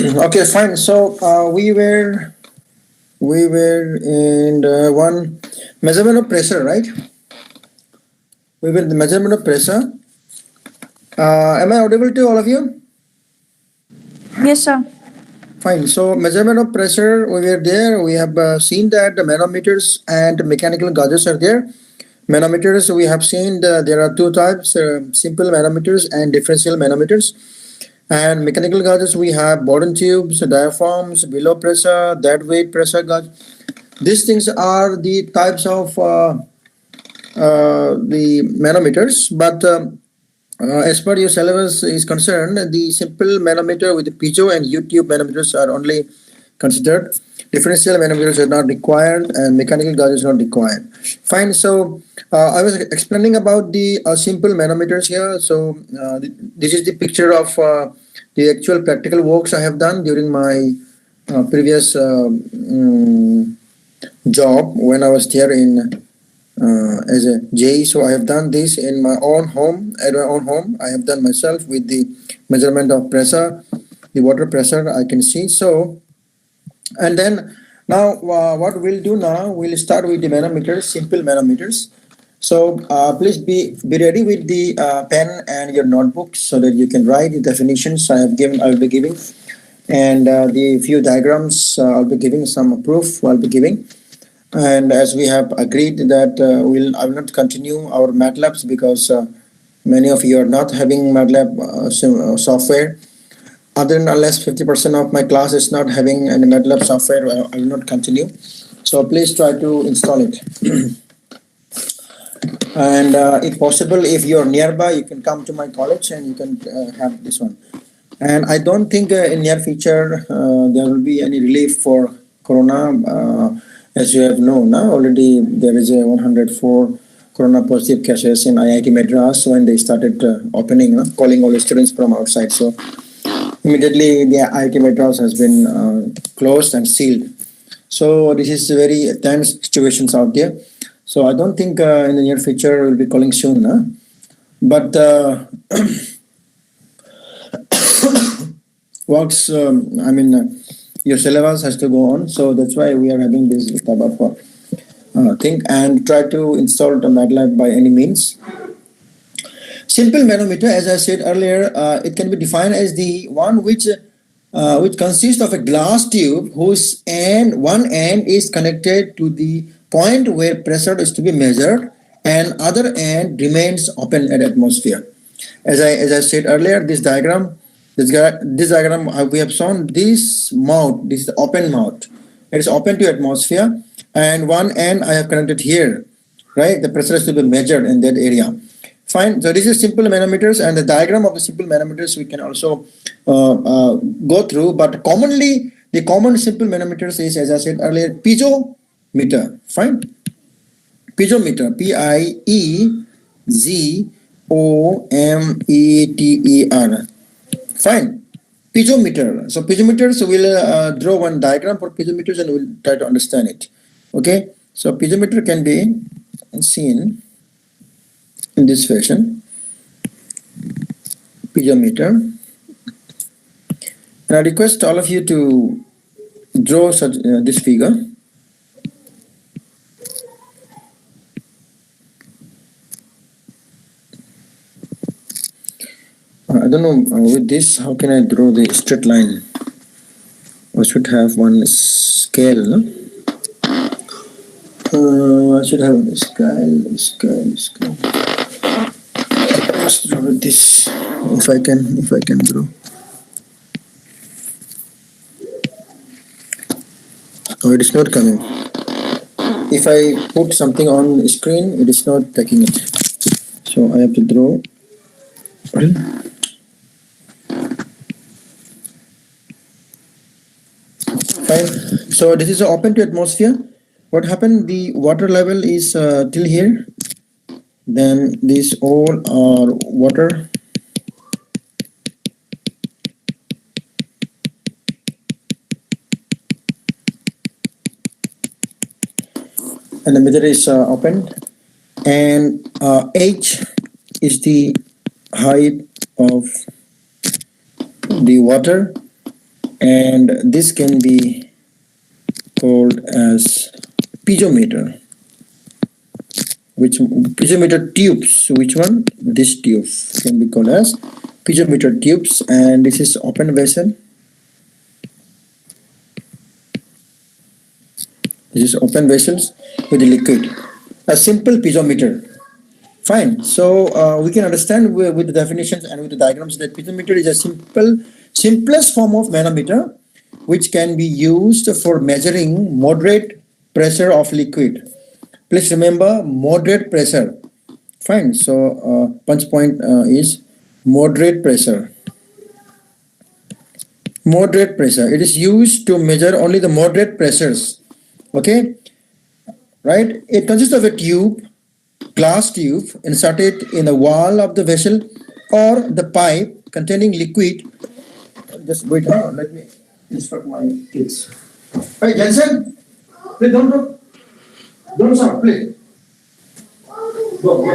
Okay, fine. So we were in one measurement of pressure, right? We were in the measurement of pressure. Am I audible to all of you? Yes, sir. Fine. So measurement of pressure, we were there. We have seen that the manometers and mechanical gauges are there. Manometers, we have seen there are two types: simple manometers and differential manometers. And mechanical gauges, we have Bourdon tubes, diaphragms, below pressure, dead weight pressure gauge. These things are the types of the manometers, but as per your syllabus is concerned, the simple manometer with the piezo and U-tube manometers are only considered. Differential manometers are not required, and mechanical gauge is not required. Fine. So I was explaining about the simple manometers here. So this is the picture of the actual practical works I have done during my previous job when I was there in as a J. So I have done this in my own home, at my own home. I have done myself with the measurement of pressure, the water pressure I can see. So, and then now what we'll do now, we'll start with the manometers, simple manometers. So please be ready with the pen and your notebook so that you can write the definitions I'll be giving, and the few diagrams I'll be giving, some proof I'll be giving. And as we have agreed that I will not continue our MATLABs because many of you are not having MATLAB software. Other than unless 50% of my class is not having any MATLAB software, I will not continue. So please try to install it. And if possible, if you're nearby, you can come to my college and you can have this one. And I don't think in near future there will be any relief for Corona. As you have known, now already there is a 104 Corona positive cases in IIT Madras when they started opening, calling all the students from outside. So immediately the IIT Madras has been closed and sealed. So this is very tense situations out there. So I don't think in the near future we'll be calling soon. But works, your syllabus has to go on. So that's why we are having this type of thing, and try to install the MATLAB by any means. Simple manometer, as I said earlier, it can be defined as the one which consists of a glass tube whose one end is connected to the point where pressure is to be measured, and other end remains open at atmosphere. As I said earlier, this diagram we have shown this mouth. This is the open mouth. It is open to atmosphere, and one end I have connected here. Right, the pressure is to be measured in that area. Fine. So this is simple manometers, and the diagram of the simple manometers we can also go through. But commonly, the common simple manometers is, as I said earlier, piezometer. Fine. Piezometer. Piezometer. Fine. Piezometer. So piezometers, we'll draw one diagram for piezometers and we'll try to understand it. Okay. So piezometer can be seen in this fashion. Piezometer. And I request all of you to draw such this figure. I don't know with this how can I draw the straight line. I should have one scale. No? I should have a scale. Let's draw this if I can draw. Oh, it is not coming. If I put something on the screen, it is not taking it. So I have to draw. Fine. So this is open to atmosphere. What happened? The water level is till here. Then these all are water. And the meter is opened. And H is the height of the water. and this can be called as piezometer. Which piezometer tubes? Which one? This tube can be called as piezometer tubes, and this is open vessel. This is open vessels with the liquid. A simple piezometer. Fine. So we can understand with the definitions and with the diagrams that piezometer is a simplest form of manometer, which can be used for measuring moderate pressure of liquid. Please remember moderate pressure. Fine. So punch point is moderate pressure. Moderate pressure. It is used to measure only the moderate pressures. Okay. Right. It consists of a tube, glass tube inserted in the wall of the vessel or the pipe containing liquid. Just wait. Let me instruct my kids. Hey, Jensen, please don't stop, please. Go.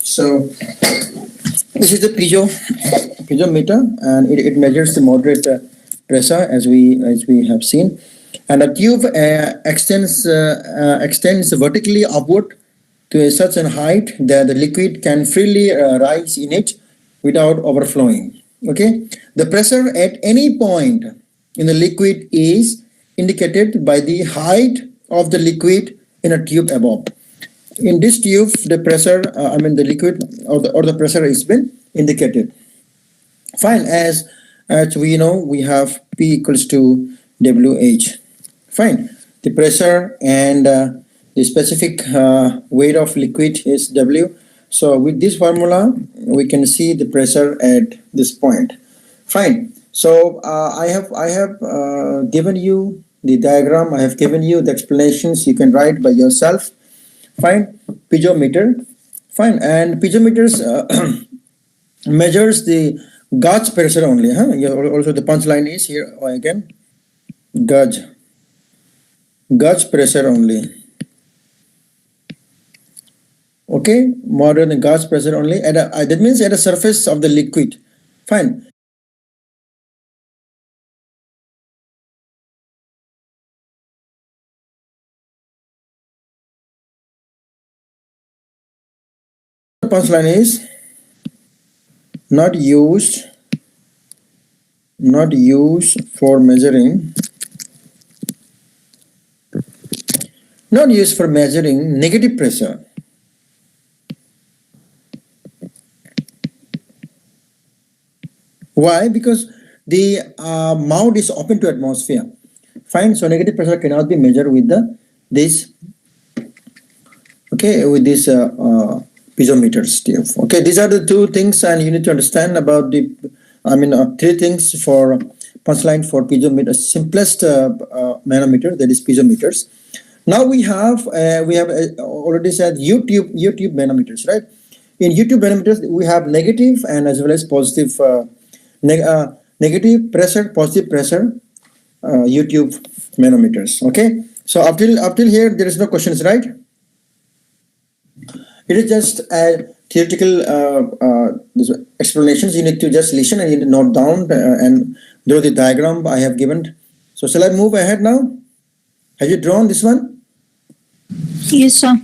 So this is the piezometer, and it measures the moderate pressure as we have seen, and the tube extends vertically upward to such a height that the liquid can freely rise in it without overflowing. Okay, the pressure at any point in the liquid is indicated by the height of the liquid in a tube above. In this tube, the pressure, the liquid or the pressure has been indicated. Fine, as we know, we have P equals to WH. Fine, the pressure and the specific weight of liquid is W. So with this formula, we can see the pressure at this point. Fine. So I have given you the diagram. I have given you the explanations. You can write by yourself. Fine. Piezometer. Fine. And piezometers measures the gauge pressure only. Also the punchline is here again. Gauge pressure only. Okay, more than gauge pressure only. That means at the surface of the liquid. Fine. The punchline is not used for measuring. Not used for measuring negative pressure. Why? Because the mouth is open to atmosphere. Fine. So negative pressure cannot be measured with this piezometers. Okay, these are the two things, and you need to understand about the three things for punchline for piezometer. Simplest manometer, that is piezometers. Now we have already said U-tube manometers, right? In U-tube manometers we have negative and as well as positive. Negative pressure, positive pressure, U-tube manometers. Okay, so up till here there is no questions, right? It is just theoretical explanations. You need to just listen and you need to note down and draw the diagram I have given. So shall I move ahead now? Have you drawn this one? Yes, sir.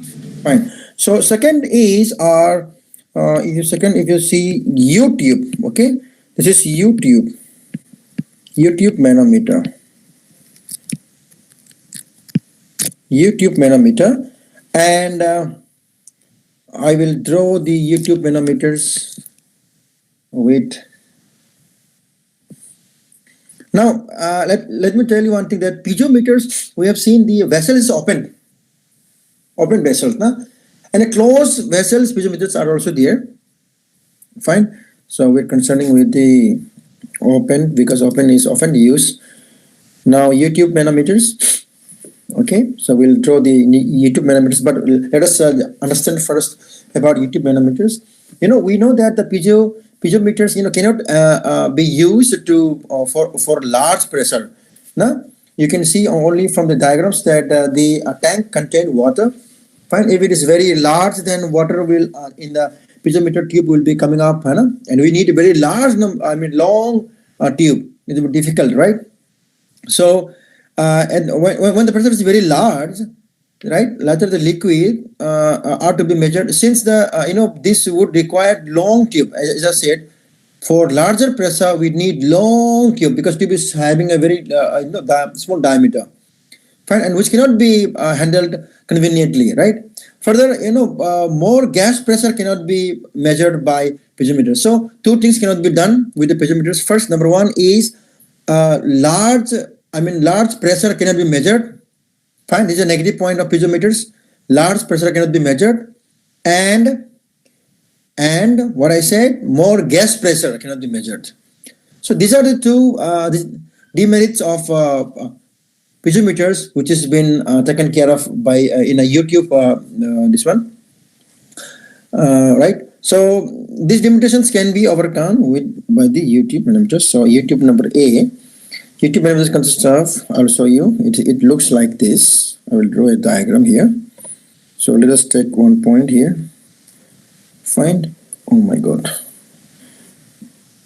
Fine. So second is if you see U-tube. Okay. This is U-tube manometer. U-tube manometer, and I will draw the U-tube manometers with. Now, let me tell you one thing, that piezometers, we have seen the vessel is open vessels, and a closed vessels piezometers are also there. Fine. So we're concerning with the open, because open is often used. Now U-tube manometers. Okay, so we'll draw the U-tube manometers, but let us understand first about U-tube manometers. We know that the piezometers cannot be used to for large pressure. you can see only from the diagrams that the tank contains water. Fine. If it is very large, then water will in the piezometer tube will be coming up, है ना? And we need a very large long tube. It will be difficult, right? So, and when the pressure is very large, right, later the liquid are to be measured. Since the this would require long tube, as I said, for larger pressure we need long tube because tube is having a very small diameter, fine, and which cannot be handled conveniently, right? Further, more gas pressure cannot be measured by piezometer. So two things cannot be done with the piezometers. First, number one is large pressure cannot be measured. Fine, this is a negative point of piezometers. Large pressure cannot be measured, and what I said, more gas pressure cannot be measured. So these are the two demerits of piezometers, which has been taken care of by in a YouTube this one, right? So these limitations can be overcome by the YouTube parameters. So YouTube number A. YouTube parameters consists of, I'll show you, it looks like this. I will draw a diagram here. So let us take one point here. Find, oh my god.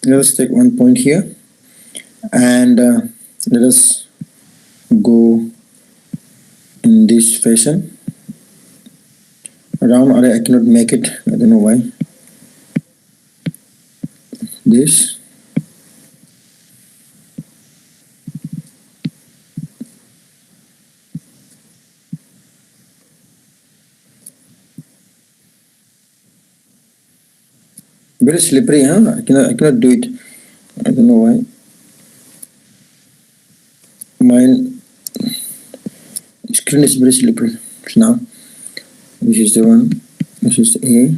Let us take one point here and let us go in this fashion. Around, or I cannot make it, I don't know why. This. Very slippery, huh? I cannot do it. I don't know why. My screen is very slippery. So now, this is the one. This is the A.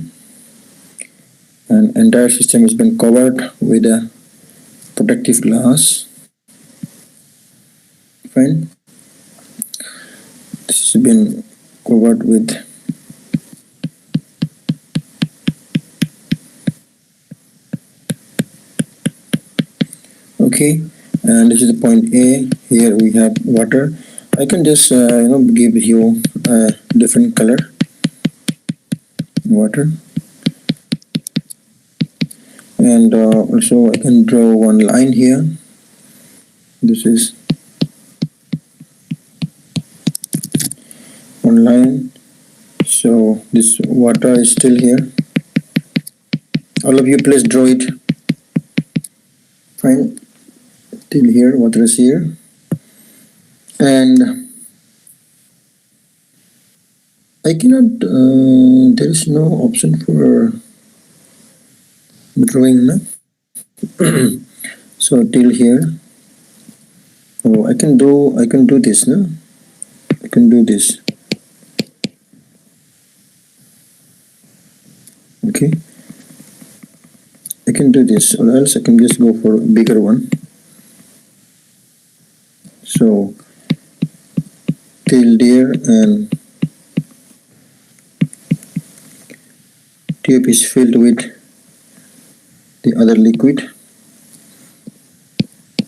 And entire system has been covered with a protective glass. Fine. This has been covered with okay, and this is the point A. Here we have water. I can just give you a different color water, and also I can draw one line here. This is one line. So this water is still here. All of you please draw it. Fine. Till here, water is here, and I cannot, there is no option for drawing, no? So till here, oh, I can do this, no? I can do this, okay? I can do this, or else I can just go for a bigger one. So till there, and tube is filled with the other liquid.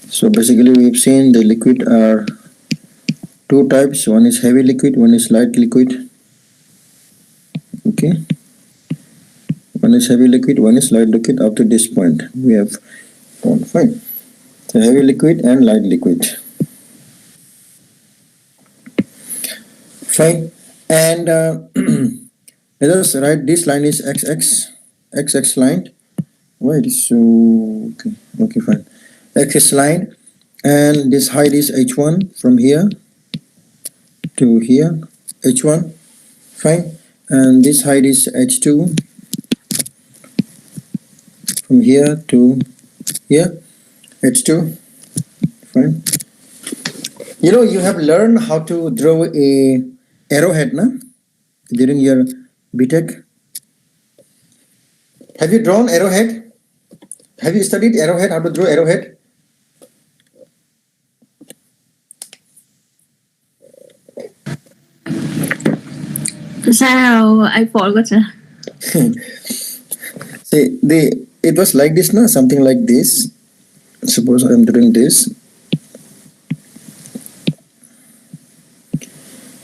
So basically we've seen the liquid are two types. One is heavy liquid, one is light liquid. Okay, one is heavy liquid, one is light liquid. Up to this point we have found. Fine. So heavy liquid and light liquid. Fine, and let us write this line is XX line. Why it is so okay, fine. X line, and this height is H1 from here to here, H1, fine, and this height is H2 from here to here, H2, fine. You have learned how to draw a arrowhead, na? During your BTech. Have you drawn arrowhead? Have you studied arrowhead, how to draw arrowhead? Sao? I forgot. See, it was like this, na? Something like this. Suppose I am doing this.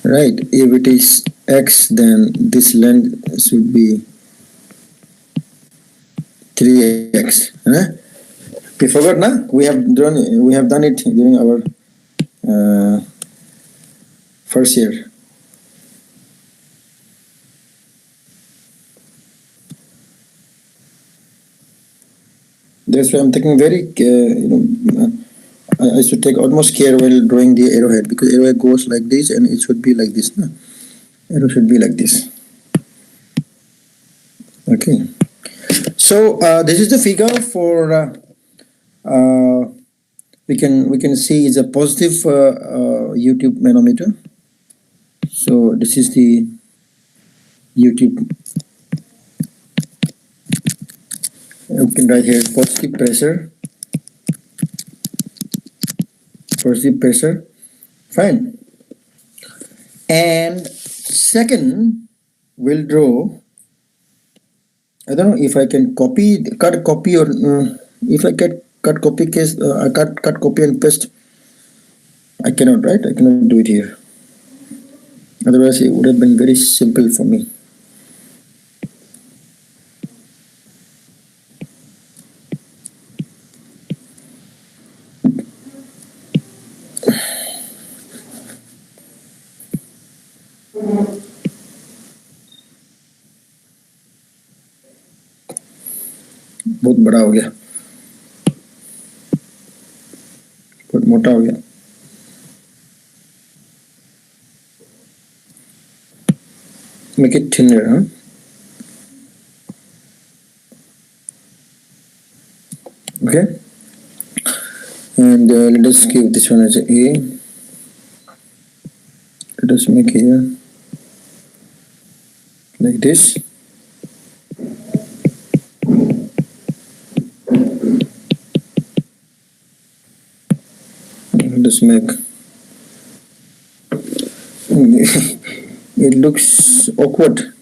right? If it is x, then this length should be 3x. Huh? We forgot, na? We have done it during our first year. That's why I'm taking very, I should take utmost care while drawing the arrowhead, because arrowhead goes like this and it should be like this. Na? Arrow should be like this. Okay. So this is the figure for we can see it's a positive YouTube manometer. So this is the YouTube. We can write here positive pressure, fine. And second, we'll draw. I don't know if I can cut copy, or if I can cut copy and paste. I cannot, right? I cannot do it here. Otherwise, it would have been very simple for me. बहुत बड़ा हो गया, बहुत मोटा हो गया. Make it thinner, huh? Okay. And let us give this one as a A. Let us make here like this. Let us make it looks awkward.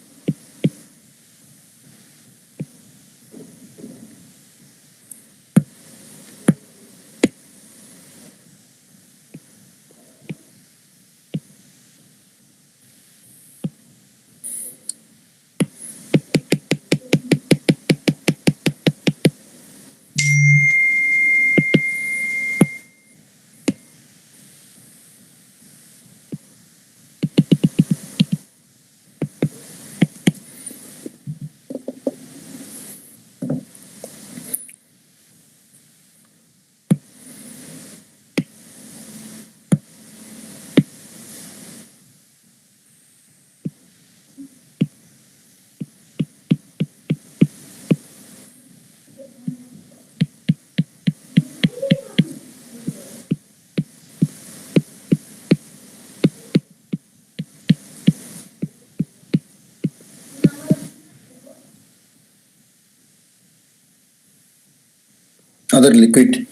Other liquid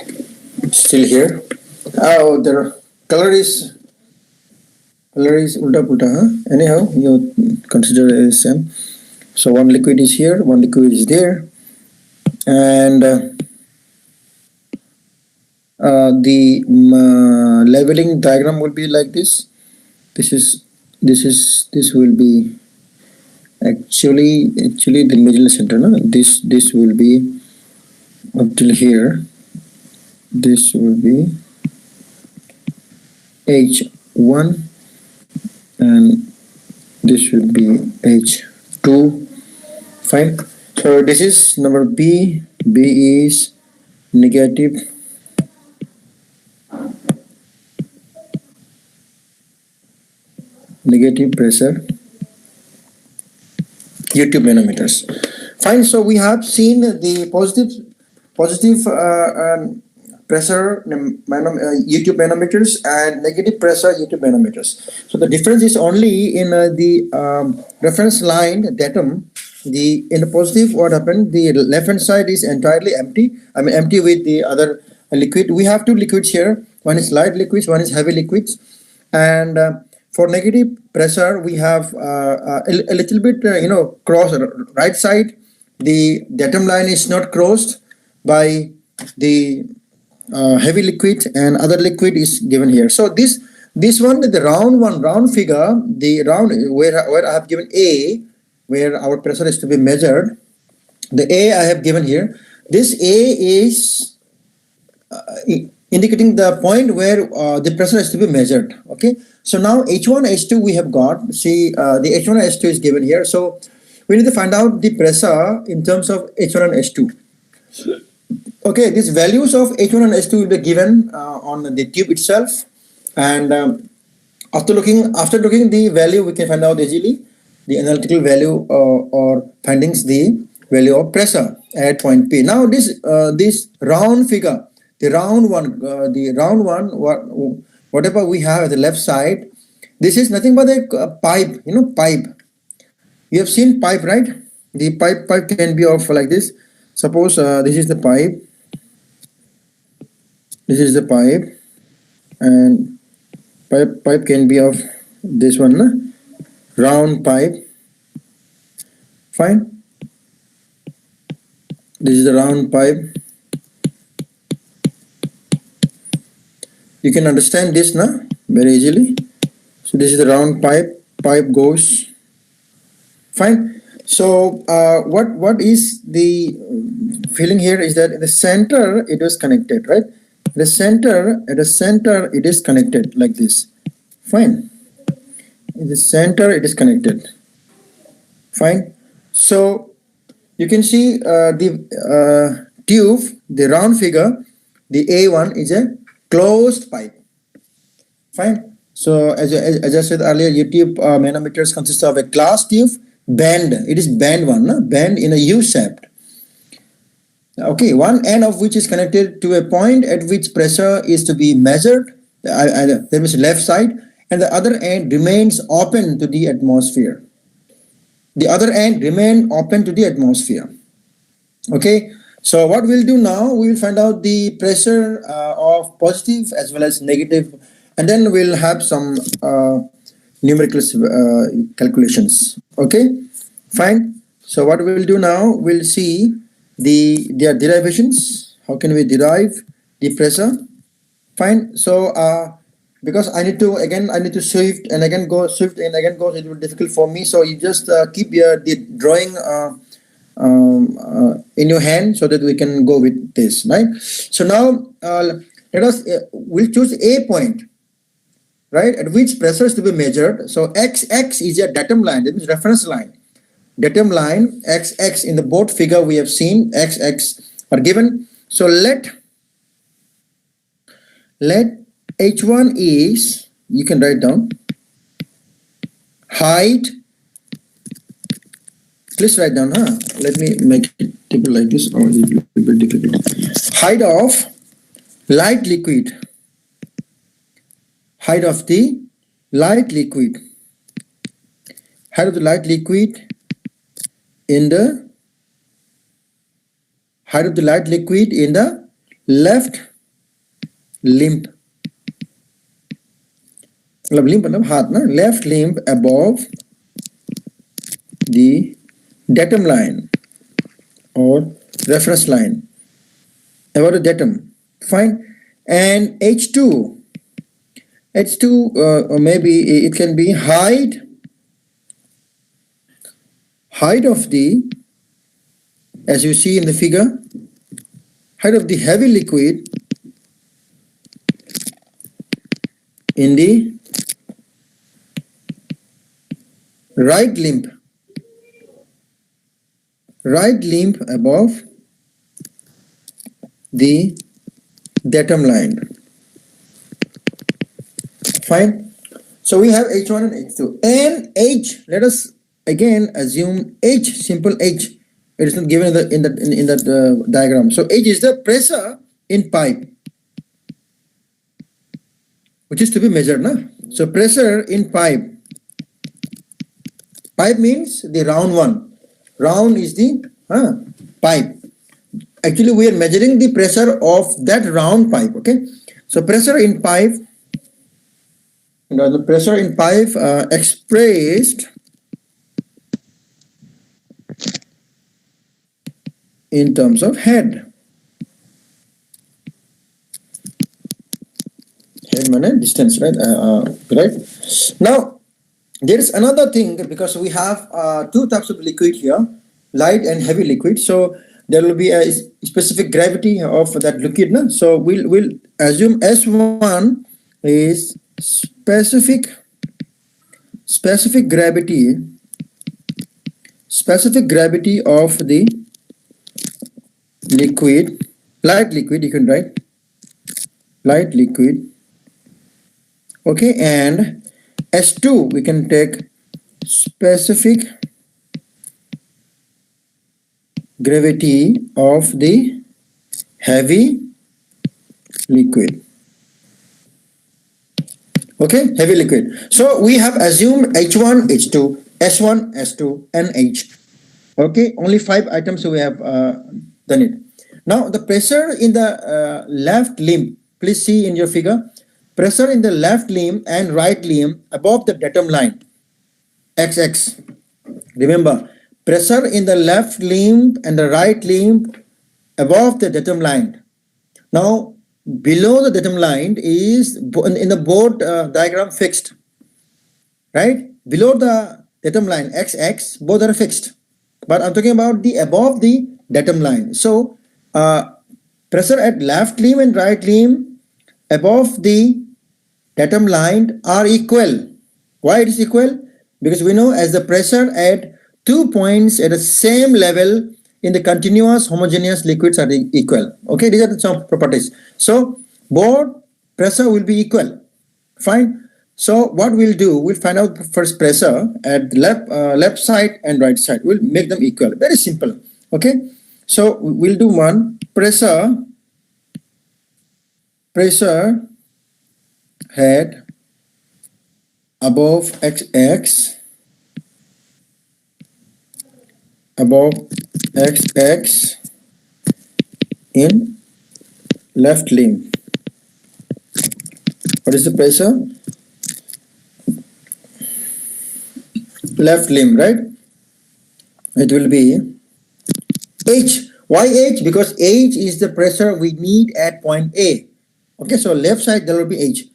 still here. Oh, the color is ulta pulta, huh? Anyhow, you consider it as same. So one liquid is here, one liquid is there, and the leveling diagram will be like this. This will be actually the middle center. No? This will be up till here. This will be H1, and this will be H2. Fine. So this is number B. B is negative pressure, YouTube manometers. Fine. So we have seen the positive pressure YouTube manometers and negative pressure YouTube manometers. So the difference is only in the reference line datum. In the positive, what happened? The left hand side is entirely empty. I mean, empty with the other liquid. We have two liquids here. One is light liquids, one is heavy liquids, and for negative pressure, we have a little bit, cross right side. The datum line is not crossed by the heavy liquid, and other liquid is given here. So this This one, the round figure, the round where I have given A, where our pressure is to be measured. The A I have given here. This A is indicating the point where the pressure is to be measured. Okay. So now H1, H2 we have got. See, the H1 and H2 is given here. So we need to find out the pressure in terms of H1 and H2. Okay, these values of H1 and H2 will be given on the tube itself, and after looking the value, we can find out easily the analytical value or findings the value of pressure at point P. Now this round figure, the round one, whatever we have at the left side, this is nothing but a pipe. You know, pipe. You have seen pipe, right? The pipe can be of like this. Suppose this is the pipe. This is the pipe, and pipe can be of this one, na? Round pipe. Fine. This is the round pipe. You can understand this, na, very easily. So this is the round pipe. Pipe goes. Fine. So what is the feeling here is that in the center it was connected, right? At the center it is connected like this. Fine. In the center it is connected. Fine. So you can see the tube, the round figure, the A1 is a closed pipe. Fine. So as I said earlier, your tube manometers consist of a glass tube, band. It is band one, no? Band in a U-shaped. Okay, one end of which is connected to a point at which pressure is to be measured. That means left side, and the other end remains open to the atmosphere. The other end remain open to the atmosphere. Okay, so what we'll do now, we will find out the pressure of positive as well as negative, and then we'll have some numerical calculations. Okay, fine. So what we will do now, we'll see their derivations. How can we derive the pressure? Fine. So because I need to shift and again go, it will be difficult for me. So you just keep the drawing in your hand so that we can go with this, right? So now we'll choose a point, right, at which pressure is to be measured. So x is a datum line, that means reference line. Datum line, x in the board figure we have seen, x are given. So let H1 is, you can write down, height. Please write down, let me make it table like this, or it will be difficult. Height of light liquid. Height of the light liquid. Height of the light liquid in the left limb. Left limb above the datum line or reference line, about the datum. Fine. And H2 maybe it can be height of the, as you see in the figure, height of the heavy liquid in the right limb above the datum line. Fine. So we have H1 and H2 and H. Let us again assume H, simple H. It is not given in that diagram. So H is the pressure in pipe, which is to be measured, na? So pressure in pipe. Pipe means the round one. Round is the pipe. Actually, we are measuring the pressure of that round pipe. Okay. So pressure in pipe. The pressure in pipe expressed in terms of head means distance, right? Right. Now there is another thing, because we have two types of liquid here, light and heavy liquid. So there will be a specific gravity of that liquid. No? So we'll assume S1 is specific gravity of the liquid, light liquid, you can write light liquid. Okay, and S2 we can take specific gravity of the heavy liquid. Okay, heavy liquid. So we have assumed H1, H2, S1, S2, and H. Okay, only 5 items we have done it. Now the pressure in the left limb, please see in your figure, pressure in the left limb and right limb above the datum line, XX. Remember, pressure in the left limb and the right limb above the datum line. Now, below the datum line is in the board diagram fixed, right? Below the datum line, XX, both are fixed. But I'm talking about the above the datum line. So, pressure at left limb and right limb above the datum line are equal. Why it is equal? Because we know as the pressure at 2 points at the same level in the continuous homogeneous liquids are equal. Okay, these are the some properties. So both pressure will be equal. Fine. So what we'll do, we'll find out first pressure at the left side and right side. We'll make them equal. Very simple. Okay. So we'll do one pressure head above XX in left limb. What is the pressure? Left limb, right? It will be H. Why H? Because H is the pressure we need at point A. Okay, so left side there will be H.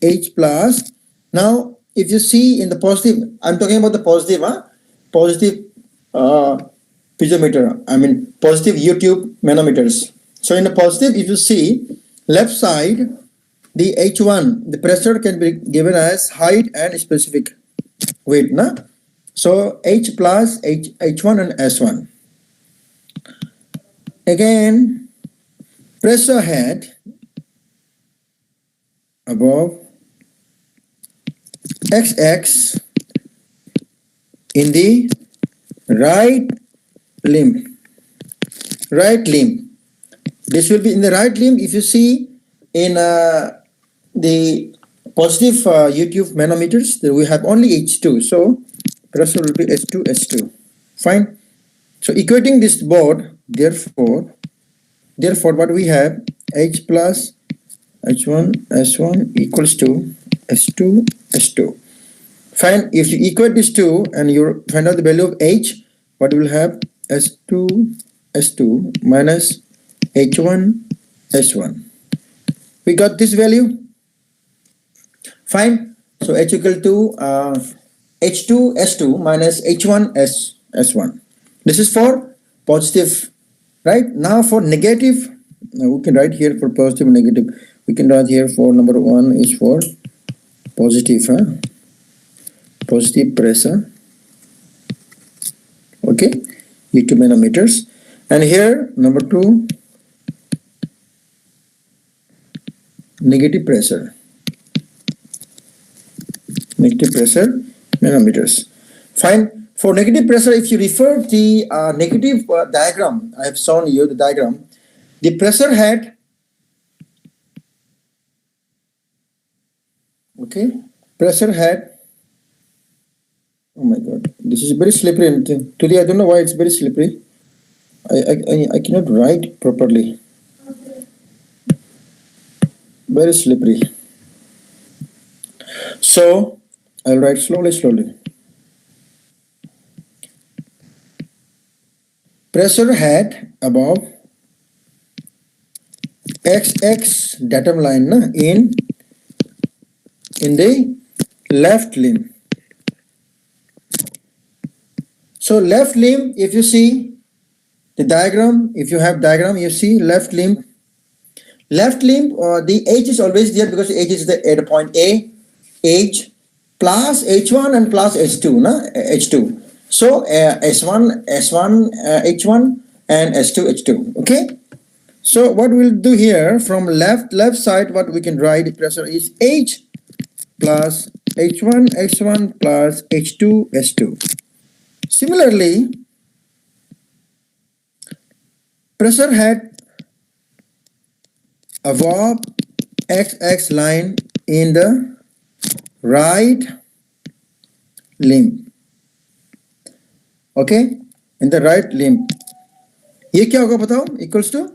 H plus. Now, if you see in the positive, I'm talking about the positive, positive piezometer, I mean positive U-tube manometers. So in the positive, if you see left side, the H1, the pressure can be given as height and specific weight. Na? So H plus H1 and S1. Again, pressure head above XX in the right limb. This will be in the right limb. If you see in the positive U-tube manometers, we have only H2. So pressure will be S2, S2. Fine. So equating this board, therefore what we have, H plus H1, S1 equals to S2, S2. Fine. If you equate these two and you find out the value of H, what will have? S2, S2 minus H1, S1. We got this value. Fine. So H equal to H2, S2 minus H1, S1. This is for positive, right? Now for negative, we can write here for positive and negative. We can write here for number 1 is for positive, positive pressure. Okay, U-tube manometers. And here number 2, negative pressure manometers. Fine. For negative pressure, if you refer the negative diagram, I have shown you the diagram. The pressure head, okay, pressure head. Oh my God, this is very slippery. And today I don't know why it's very slippery. I cannot write properly. Very slippery. So I'll write slowly. Pressure head above XX datum line in in the left limb. So left limb, if you see the diagram, if you have diagram, you see left limb. Left limb, the H is always there because H is the at point A, H plus H1 and plus H2, na? H2. So S1, H1 and S2, H2. Okay. So what we'll do here from left side, what we can write the pressure is H plus H1, H1 plus H2, S2. Similarly, pressure head above XX line in the right limb. Okay, in the right limb. ये क्या होगा बताओ? Equals to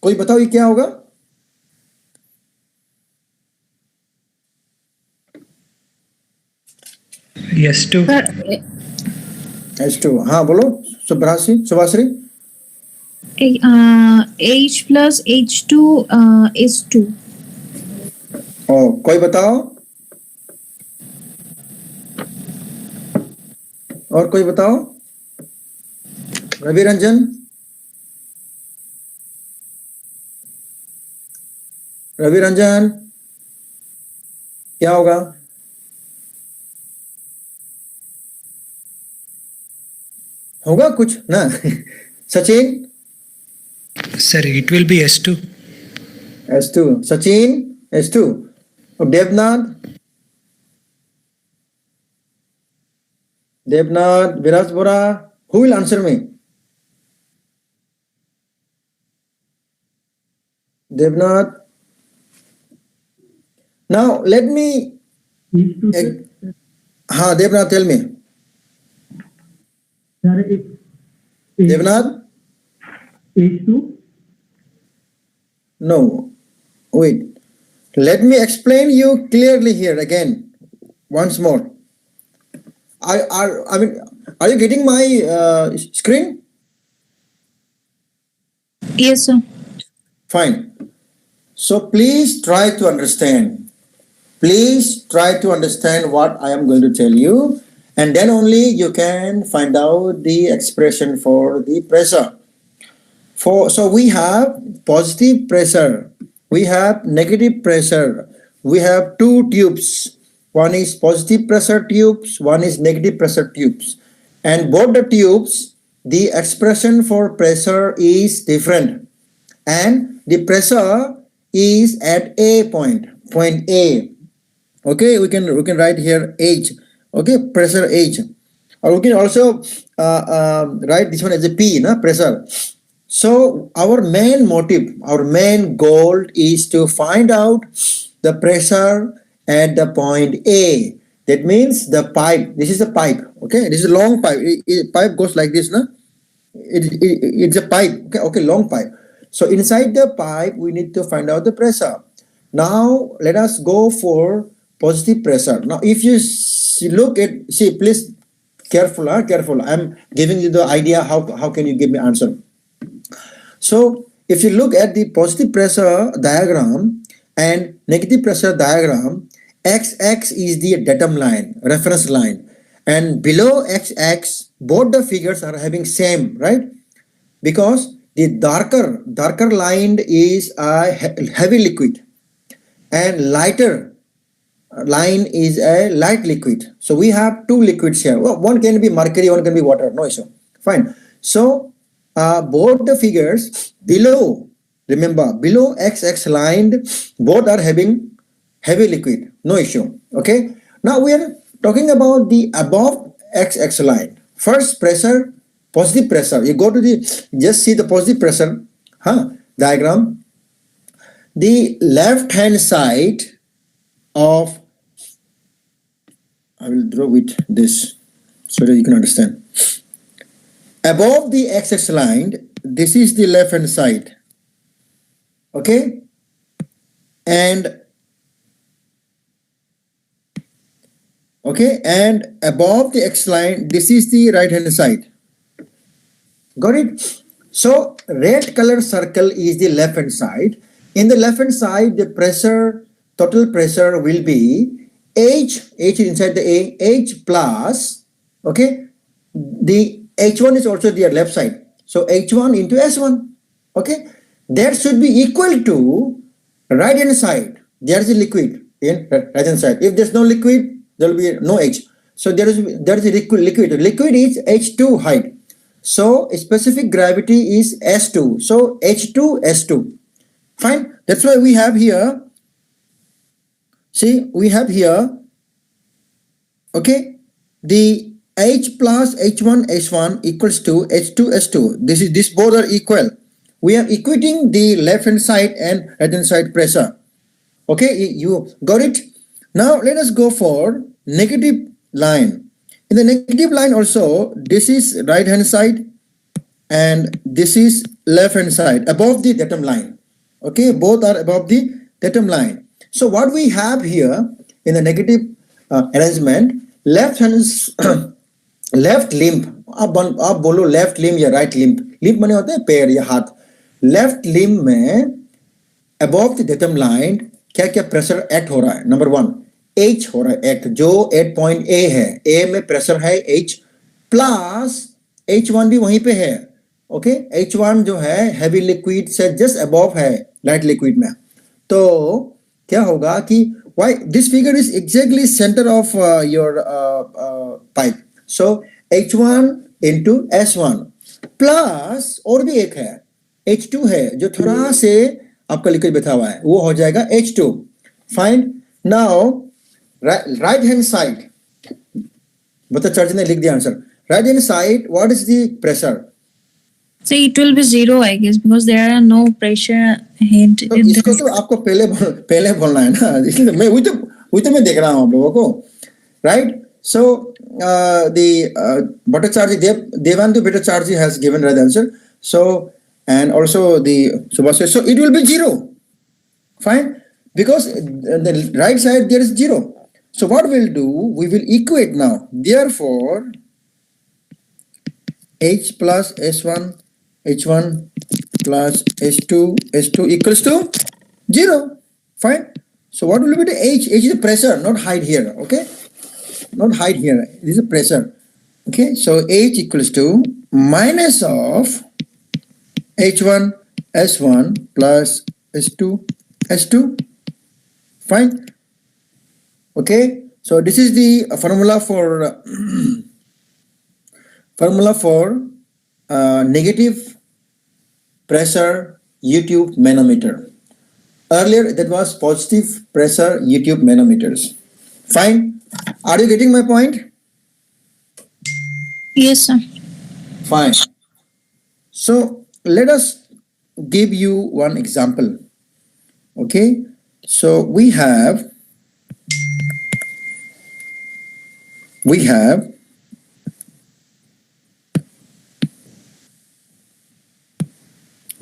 कोई बताओ ये क्या होगा? S2. H2. हाँ बोलो Subhashree. H plus H2 is 2. कोई बताओ? और कोई बताओ? रवि रंजन. क्या होगा? होगा कुछ ना? Sachin. Sir, it will be S2. S2. Sachin, S2. Devnath, Viraj Bora. Who will answer me? Devnath. Now let me. Devnath, tell me. Devnath? H2? No. Wait. Let me explain you clearly here again. Once more. Are you getting my screen? Yes, sir. Fine. So please try to understand. Please try to understand what I am going to tell you, and then only you can find out the expression for the pressure. So we have positive pressure, we have negative pressure, we have two tubes. One is positive pressure tubes, one is negative pressure tubes. And both the tubes, the expression for pressure is different. And the pressure is at A point A. Okay, we can write here H. Okay, pressure H. Or we can also write this one as a P, pressure. So our main motive, our main goal is to find out the pressure at the point A. That means the pipe. This is the pipe. Okay, this is a long pipe. Pipe goes like this, no? It's a pipe. Okay, long pipe. So inside the pipe, we need to find out the pressure. Now let us go for positive pressure. Now if you look at, see, please careful. I'm giving you the idea how can you give me answer. So if you look at the positive pressure diagram and negative pressure diagram, XX is the datum line, reference line, and below XX both the figures are having same, right? Because the darker line is a heavy liquid and lighter line is a light liquid. So we have two liquids here. Well, one can be mercury, one can be water, no issue. Fine. So both the figures below, remember, below XX line, both are having heavy liquid, no issue. Okay. Now we are talking about the above XX line. First pressure, positive pressure. You go to the, just see the positive pressure diagram. The left hand side of, I will draw with this so that you can understand. Above the x-axis line, this is the left hand side. Okay? And above the x line, this is the right hand side. Got it? So red color circle is the left hand side. In the left hand side, the pressure, total pressure will be H is inside the A, H plus, okay, the H1 is also their left side. So H1 into S1, okay, that should be equal to right hand side. There is a liquid in right hand side. If there's no liquid, there will be no H. So there is a liquid. Liquid is H2 height. So specific gravity is S2. So H2 S2. Fine. That's why we have here. See, we have here. Okay, the H plus H1 S1 equals to H2 S2. This both are equal. We are equating the left hand side and right hand side pressure. Okay, you got it? Now let us go for negative line. In the negative line also, this is right hand side and this is left hand side above the datum line. Okay, both are above the datum line. So what we have here in the negative arrangement, left hand left limb, आप बोलो left limb या right limb, limb माने होता है पैर या हाथ. Left limb में above the datum line क्या क्या प्रेशर एक्ट हो रहा है? नंबर 1 H हो रहा है एक्ट, जो 8.A है. A में प्रेशर है H प्लस H1 भी वहीं पे है. ओके, H1 जो है हैवी लिक्विड से जस्ट अबव है लाइट लिक्विड में. तो क्या होगा कि why this figure is exactly center of your pipe. So H1 into S1 plus और भी एक है H2 है जो थोड़ा से आपका लिक्विड बैठा हुआ है, वो हो जाएगा H2. Fine. Now right hand side, बता चार्ज ने लिख दिया answer. Right hand side, what is the pressure? So it will be 0, I guess, because there are no pressure head तो in इसको तो the. आपको पहले बोलना है ना, इसलिए वही तो मैं देख रहा हूँ आप लोगों को. Right. So the Bhattacharya Devantu Bhattacharya has given right answer. So and also the Subhash, so it will be 0. Fine, because the right side there is 0. So what we'll do, we will equate now. Therefore, H plus S1 H1 plus S2 equals to 0. Fine. So what will be the H? H is the pressure, not height here. Okay, not height here. This is a pressure. Okay, so H equals to minus of H1 S1 plus S2. Fine. Okay, so this is the formula for negative pressure U-tube manometer. Earlier that was positive pressure U-tube manometers. Fine. Are you getting my point? Yes, sir. Fine. So let us give you one example. Okay, so we have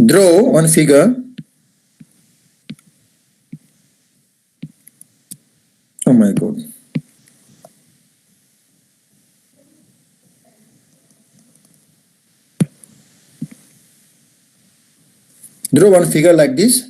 draw one figure. Oh my God. Draw one figure like this.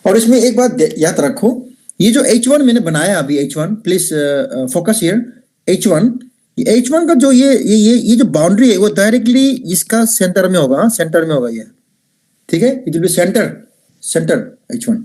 और इसमें एक बात याद रखो, ये जो H1 मैंने बनाया अभी H1, please focus here. H1, H1 का जो ये जो बाउंड्री है वो डायरेक्टली इसका सेंटर में होगा, सेंटर में होगा ये, ठीक है। It will be centre H1।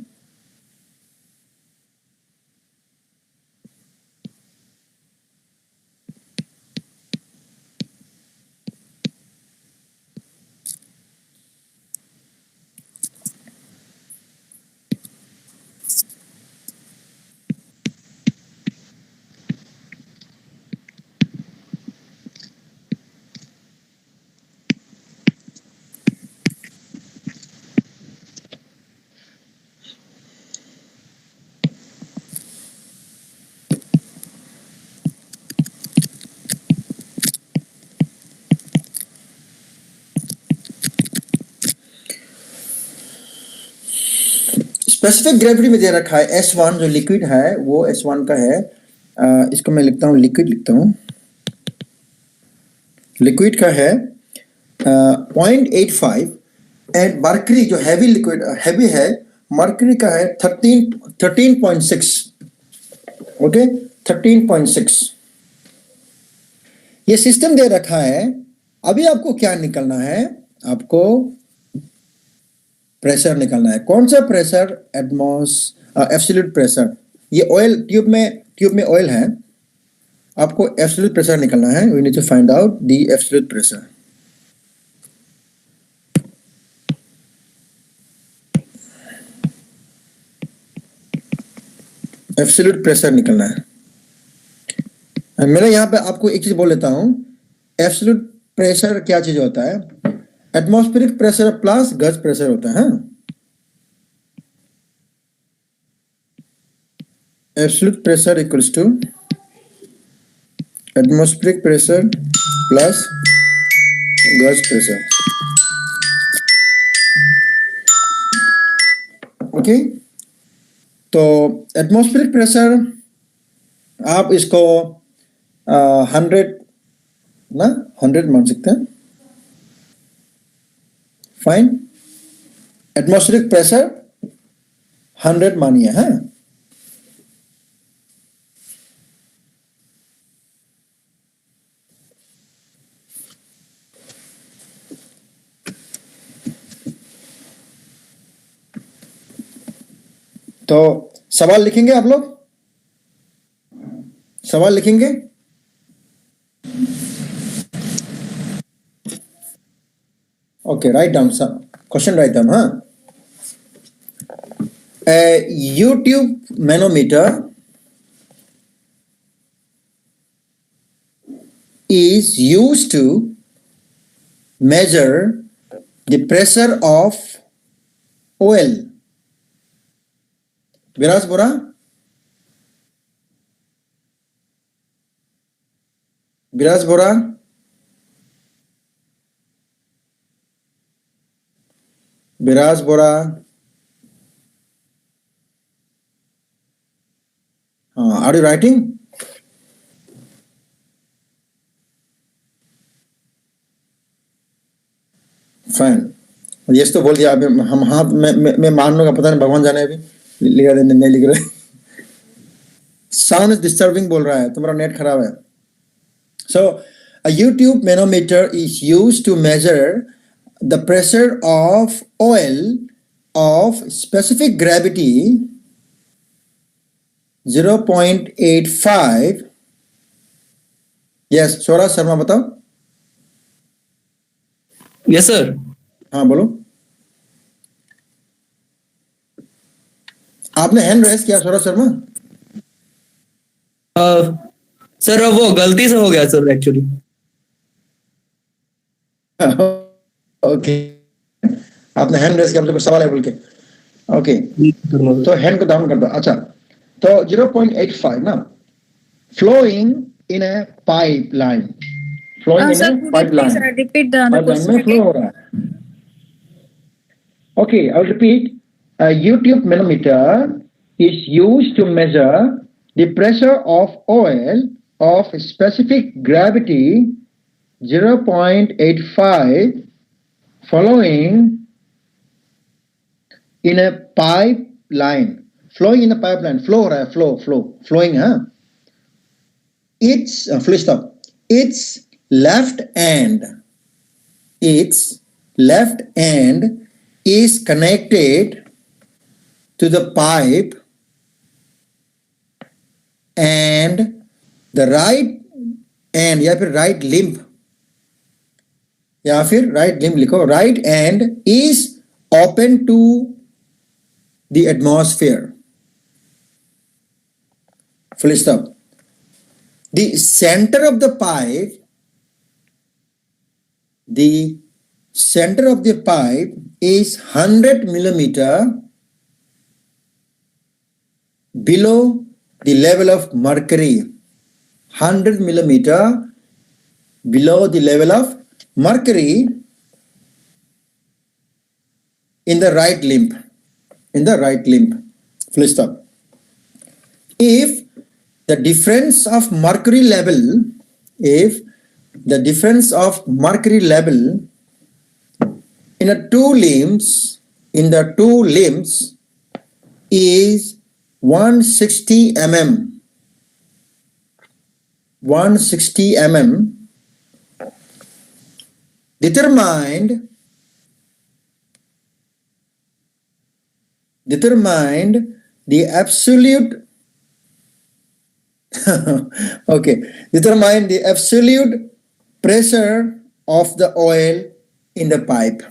Specific gravity में दे रखा है S1, जो लिक्विड है वो S1 का है। इसको मैं लिखता हूँ, लिक्विड लिखता हूँ। लिक्विड का है 0.85 एंड मर्करी जो हैवी लिक्विड हैवी है, मर्करी का है 13.6। ओके, 13.6। ये सिस्टम दे रखा है। अभी आपको क्या निकलना है? आपको प्रेशर निकालना है। कौन सा प्रेशर? Absolute pressure. ये ऑयल ट्यूब में ऑयल है, आपको एब्सोल्यूट प्रेशर निकालना है। We need to find out the absolute pressure. Absolute pressure निकलना है। मैंने यहाँ पे आपको एक चीज बोल लेता हूँ। एब्सोल्यूट प्रेशर क्या चीज होता है? Atmospheric pressure plus gauge pressure होता है। Absolute pressure equals to atmospheric pressure plus gauge pressure. Okay, तो एटमॉस्फेरिक प्रेशर आप इसको 100 मान सकते हैं। फाइन, एटमॉस्फेरिक प्रेशर 100 मानिए। है तो सवाल लिखेंगे आप लोग? सवाल लिखेंगे? Okay, write down some question. Write down, huh? A YouTube manometer is used to measure the pressure of oil. Viras Bora? Viras Bora? Biraj Bora. Are you writing? Fine. Yes तो बोल दिया। अभी हम हाथ में मान लूंगा, पता नहीं भगवान जाने अभी लिख रहे नहीं लिख रहे। साउंड इज डिस्टर्बिंग बोल रहा है, तुम्हारा नेट खराब है। So a YouTube manometer is used to measure the pressure of oil of specific gravity 0.85. Yes, Swaraj Sharma बताओ। Yes sir. हाँ बोलो। आपने हैंड रेस किया स्वराज शर्मा? सर वो गलती से हो गया सर एक्चुअली। ओके, आपने हैंड रेस किया, मुझे कुछ सवाल है बोल के। ओके, तो हैंड को डाउन कर दो। अच्छा, तो 0.85 ना, flowing in a pipeline, flowing in Sir, a could you pipeline, please repeat the pipeline question में flow again? हो रहा है। Okay, I'll repeat. A YouTube manometer is used to measure the pressure of oil of specific gravity 0.85 flowing in a pipeline. flowing in a pipeline, flowing, huh? Its full stop. Its left end is connected to the pipe, and the right end या फिर right limb या फिर right limb लिखो, right end is open to the atmosphere. Full stop. The center of the pipe is 100 millimeter below the level of mercury. 100 millimeter below the level of mercury in the right limb. Full stop. If the difference of mercury level in the two limbs is 160 mm, determined the absolute determine the absolute pressure of the oil in the pipe.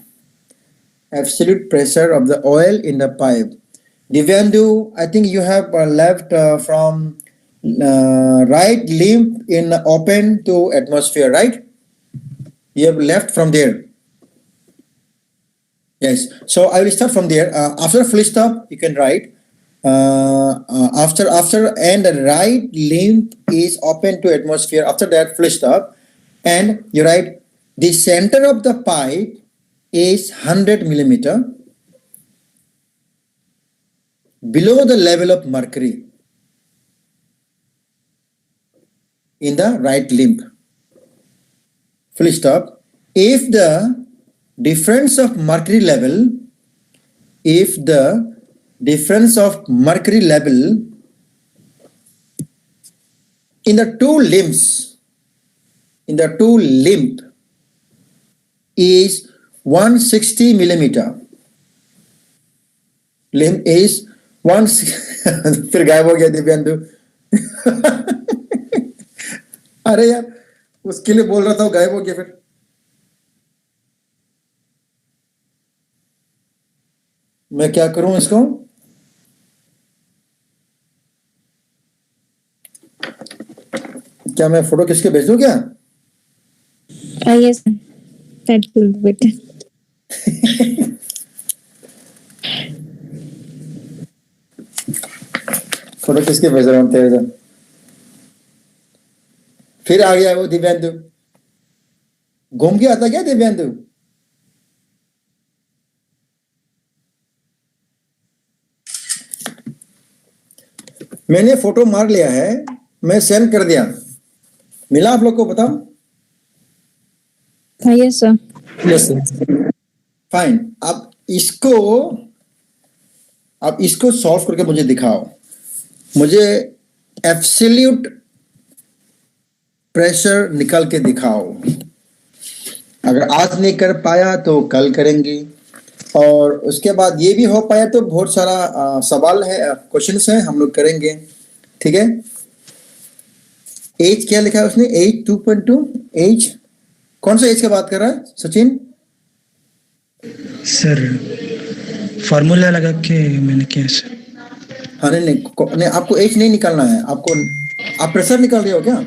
Divyandu, I think you have left from right limb in open to atmosphere, right? You have left from there. Yes. So I will start from there. After full stop, you can write. After and the right limb is open to atmosphere. After that, full stop, and you write the center of the pipe is 100 millimeter below the level of mercury in the right limb. Full stop. If the difference of mercury level in the two limbs is 160 millimeter. Limb is 1 फिर गायब हो गया दिव्यांदु अरे यार उसके लिए बोल रहा था, गायब हो गया। फिर मैं क्या करूं इसको? क्या मैं फोटो किसके भेज दूं क्या? Yes, that will be better. Photo किसके भेज रहा हूं तेरे? फिर आ गया वो दिव्यांदु, घूम के आता क्या दिव्यांदु? मैंने फोटो मार लिया है, मैं सेंड कर दिया, मिला आप लोग को? बताओ। Yes, sir. Yes, sir. Fine. अब इसको सॉल्व करके मुझे दिखाओ। मुझे एब्सोल्यूट प्रेशर निकाल के दिखाओ। अगर आज नहीं कर पाया तो कल करेंगे, और उसके बाद ये भी हो पाया तो बहुत सारा सवाल है, क्वेश्चंस है, हम लोग करेंगे। ठीक है। एज क्या लिखा है उसने? एज 2.2। एज कौन सा एज की बात कर रहा है सचिन? सर फॉर्मूला लगा के मैंने किया सर। हाँ नहीं, आपको एज नहीं निकालना है, आप प्रेशर निकाल रहे हो क्या?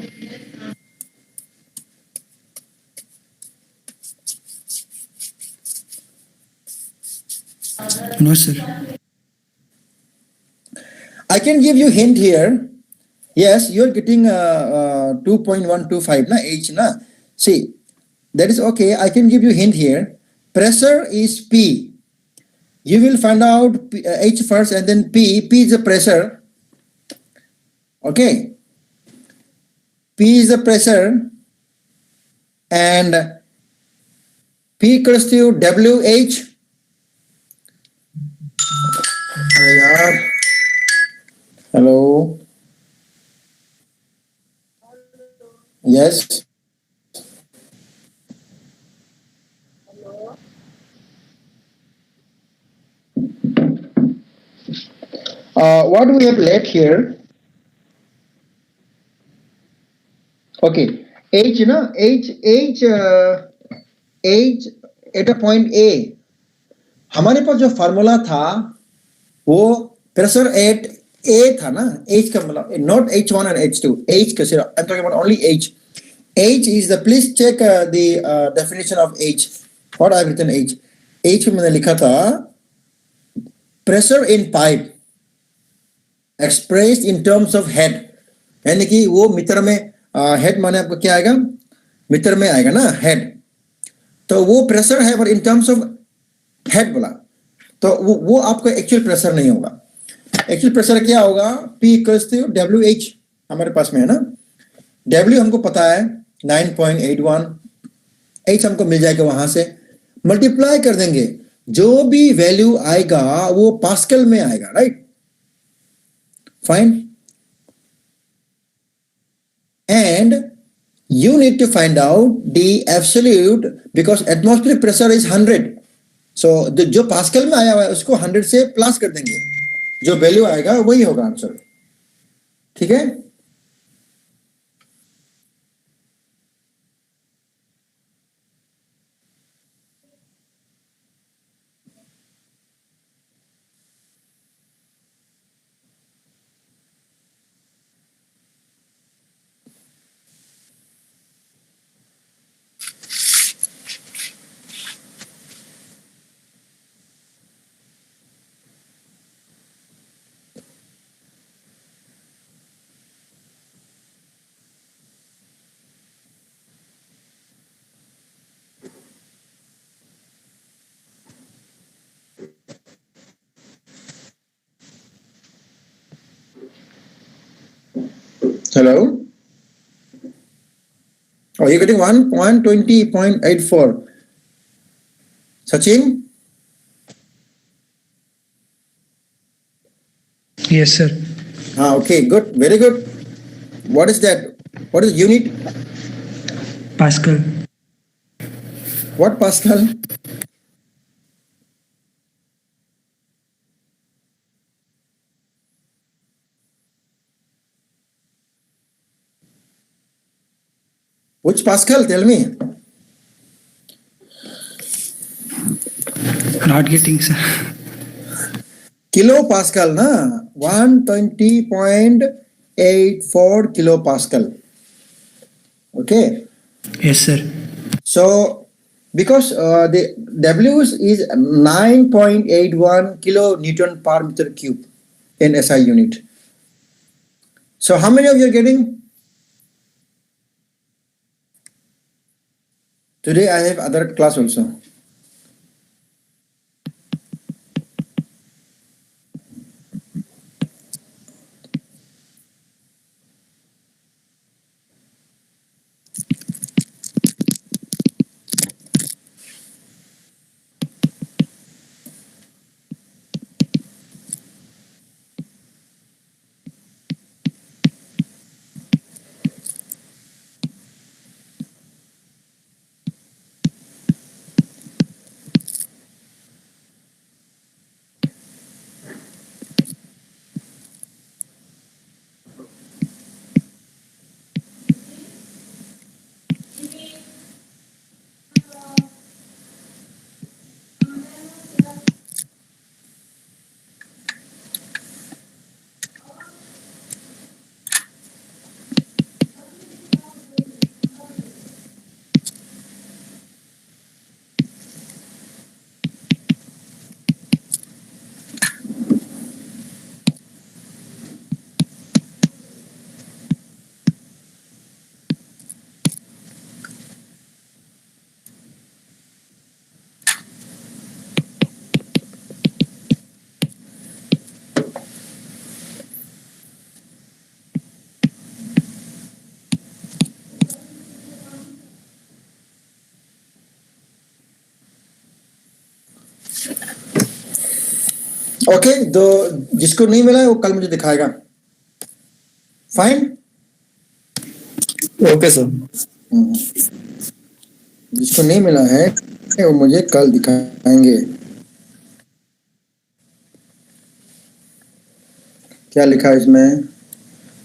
No sir. I can give you hint here. Yes, you're getting 2.125 na H na. See, that is okay. I can give you hint here. Pressure is P. You will find out H first and then P. P is the pressure. Okay. P is the pressure, and P equals to WH. अरे यार Hello. Yes. What we have left here? Okay. H, na H at a point A. हमारे पास जो formula था वो pressure at ए था ना. H का मतलब not H1 and H2. H का सिर्फ I'm talking about only H. H is the, please check the definition of H. What I've written H. H में मैंने लिखा था pressure in pipe expressed in terms of head. यानी कि वो metre में हेड माने आपको क्या आएगा, मीटर में आएगा ना हेड. तो वो प्रेशर है पर इन टर्म्स ऑफ हेड बोला तो वो आपका एक्चुअल प्रेशर नहीं होगा. एक्चुअल प्रेशर क्या होगा, P इक्वल्स टू WH हमारे पास में है ना. W हमको पता है 9.81, H हमको मिल जाएगा, वहां से मल्टीप्लाई कर देंगे, जो भी वैल्यू आएगा वो पास्कल में आएगा, right. Fine. And you need to find out the absolute because atmospheric pressure is 100. So जो पास्कल में आया हुआ है उसको 100 से प्लस कर देंगे, जो वैल्यू आएगा वही होगा आंसर. ठीक है. Hello. Oh, you're getting 1.20.84. Sachin? Yes, sir. Okay, good, very good. What is that? What is unit? Pascal. What Pascal? Which Pascal? Tell me. Not getting, sir. Kilo Pascal, na? 120.84 kilopascal. Okay. Yes, sir. So, because the W is 9.81 kilonewton per meter cube in SI unit. So, how many of you are getting? Today I have other class also. Okay, तो जिसको नहीं मिला है वो कल मुझे दिखाएगा. Fine. Okay sir. जिसको नहीं मिला है वो मुझे कल दिखाएंगे. क्या लिखा है इसमें?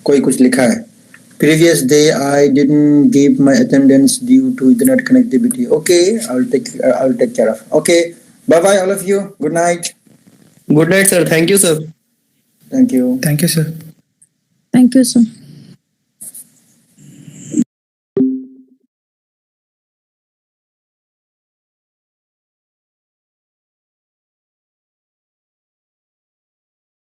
कोई कुछ लिखा है. Previous day I didn't give my attendance due to internet connectivity. Okay, I'll take care of. Okay, bye bye all of you. Good night. Good night sir. Thank you sir. Thank you. Thank you sir. Thank you, sir.